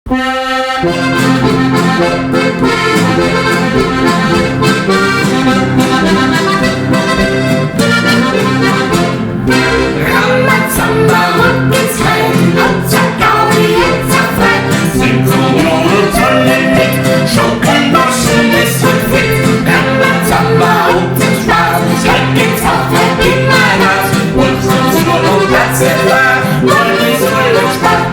Rambazamba, ruck ins Rein, Hopsa Gaudi, Hetza frei. Singt so ohne Tolle mit, Schokolmoschen ist und fit. Rambazamba, ruck ins Spaß, halt geht's auf, halt geht mal Gas. Und so nur Platz im Bar, wollen wir so und Spaß.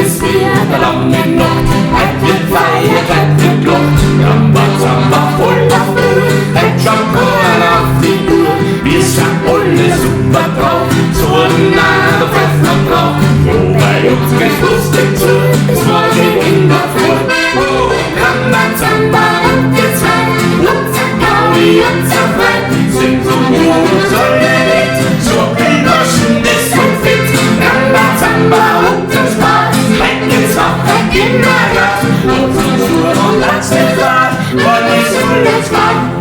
Es wird eine lange Nacht, es wird feiert, es wird Luft. Rambazamba, voll auf Uhr, es schon Korn auf die Uhr. Wir sind alle super drauf, zueinander fest noch drauf. Oh, bei uns geht's lustig zu, es morgen in der Früh. Oh, Rambazamba und wir zwei, Hopsa Gaudi, Hetza frei. Sind so nur und alle mit, Schokolmoschen ist und fit. Rambazamba und der Spaß, halt geht's auf, halt geht mal Gas. Und so und Platz im Bar, wollen wir so und Spaß.